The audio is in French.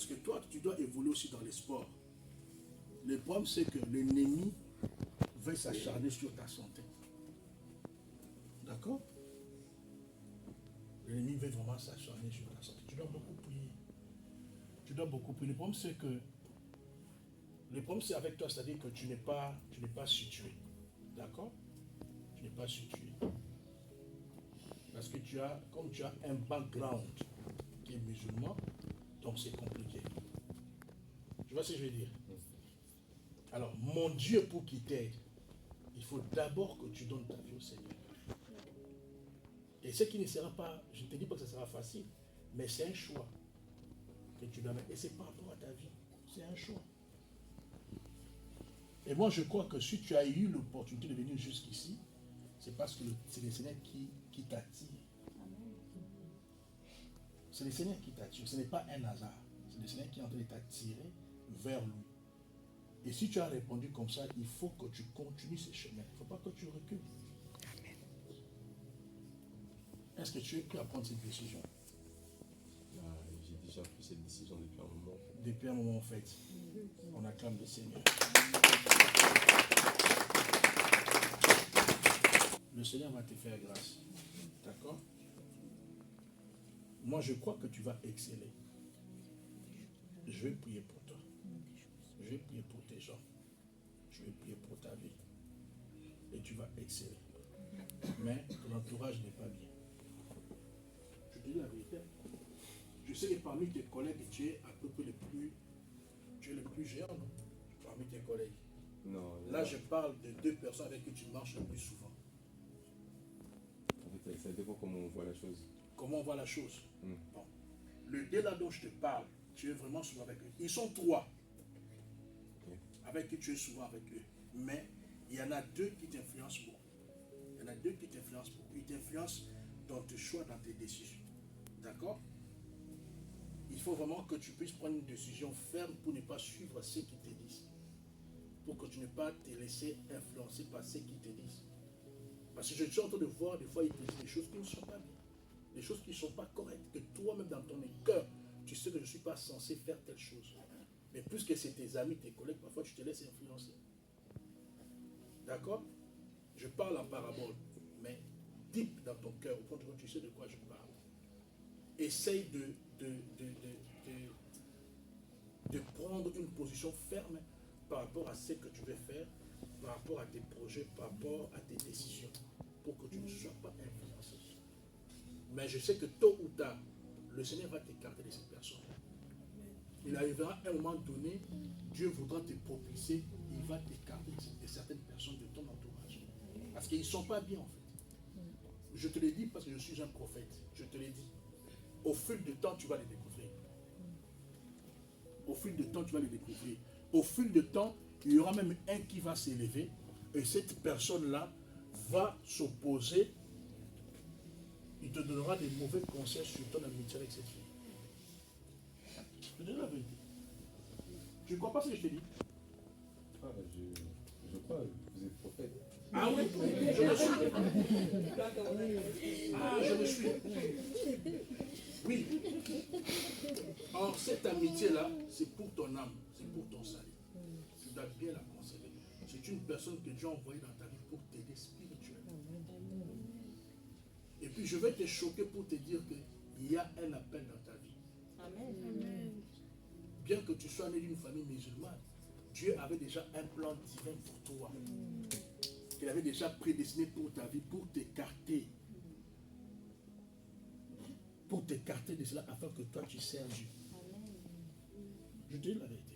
Parce que toi, tu dois évoluer aussi dans les sports. Le problème, c'est que l'ennemi veut s'acharner sur ta santé. D'accord? L'ennemi veut vraiment s'acharner sur ta santé. Tu dois beaucoup prier. Tu dois beaucoup prier. Le problème, c'est avec toi, c'est-à-dire que tu n'es pas situé. D'accord? Tu n'es pas situé. Parce que comme tu as un background qui est musulman, donc c'est compliqué. Tu vois ce que je veux dire? Alors, mon Dieu, pour qu'il t'aide, il faut d'abord que tu donnes ta vie au Seigneur. Et ce qui ne sera pas, je ne te dis pas que ce sera facile, mais c'est un choix que tu dois mettre. Et c'est par rapport à ta vie. C'est un choix. Et moi, je crois que si tu as eu l'opportunité de venir jusqu'ici, c'est parce que c'est le Seigneur qui t'attire. C'est le Seigneur qui t'attire. Ce n'est pas un hasard. C'est le Seigneur qui est en train de t'attirer vers lui. Et si tu as répondu comme ça, il faut que tu continues ce chemin. Il ne faut pas que tu recules. Amen. Est-ce que tu es prêt à prendre cette décision? J'ai déjà pris cette décision depuis un moment. Depuis un moment, en fait. On acclame le Seigneur. Le Seigneur va te faire grâce. D'accord? Moi, je crois que tu vas exceller. Je vais prier pour toi. Je vais prier pour tes gens. Je vais prier pour ta vie. Et tu vas exceller. Mais ton entourage n'est pas bien. Je te dis la vérité. Je sais que parmi tes collègues, tu es à peu près le plus géant, non? Parmi tes collègues. Non. Là, je parle de 2 personnes avec qui tu marches le plus souvent. En fait, ça dépend comment on voit la chose. Comment on voit la chose? Bon. Le 2 là dont je te parle, tu es vraiment souvent avec eux. Ils sont 3 avec qui tu es souvent avec eux. Mais il y en a 2 qui t'influencent beaucoup. Il y en a 2 qui t'influencent beaucoup. Ils t'influencent dans tes choix, dans tes décisions. D'accord? Il faut vraiment que tu puisses prendre une décision ferme pour ne pas suivre ceux qui te disent. Pour que tu ne pas te laisser influencer par ceux qui te disent. Parce que je suis en train de voir, des fois, ils te disent des choses qui ne sont pas bien. Des choses qui ne sont pas correctes. Que toi-même, dans ton cœur, tu sais que je ne suis pas censé faire telle chose. Mais puisque c'est tes amis, tes collègues, parfois tu te laisses influencer. D'accord? Je parle en parabole. Mais deep dans ton cœur, au fond de toi, tu sais de quoi je parle. Essaye de prendre une position ferme par rapport à ce que tu veux faire, par rapport à tes projets, par rapport à tes décisions, pour que tu ne sois pas influencé. Mais je sais que tôt ou tard, le Seigneur va t'écarter de cette personne. Il arrivera un moment donné, Dieu voudra te propulser, il va t'écarter de certaines personnes de ton entourage. Parce qu'ils ne sont pas bien en fait. Je te l'ai dit parce que je suis un prophète, je te l'ai dit. Au fil du temps, tu vas les découvrir. Au fil du temps, tu vas les découvrir. Au fil du temps, il y aura même un qui va s'élever et cette personne-là va s'opposer. Il te donnera des mauvais conseils sur ton amitié avec cette fille. Je te dis la vérité. Tu ne crois pas ce que je te dis? Ah, je crois, vous êtes prophète. Ah oui, je le suis. Ah, je le suis. Oui. Or, cette amitié-là, c'est pour ton âme, c'est pour ton salut. Tu dois bien la conserver. C'est une personne que Dieu a envoyée dans ta vie pour t'aider spirituellement. Et puis, je vais te choquer pour te dire qu'il y a un appel dans ta vie. Amen. Bien que tu sois né d'une famille musulmane, Dieu avait déjà un plan divin pour toi. Il avait déjà prédestiné pour ta vie, pour t'écarter. Pour t'écarter de cela afin que toi tu sers Dieu. Je te dis la vérité.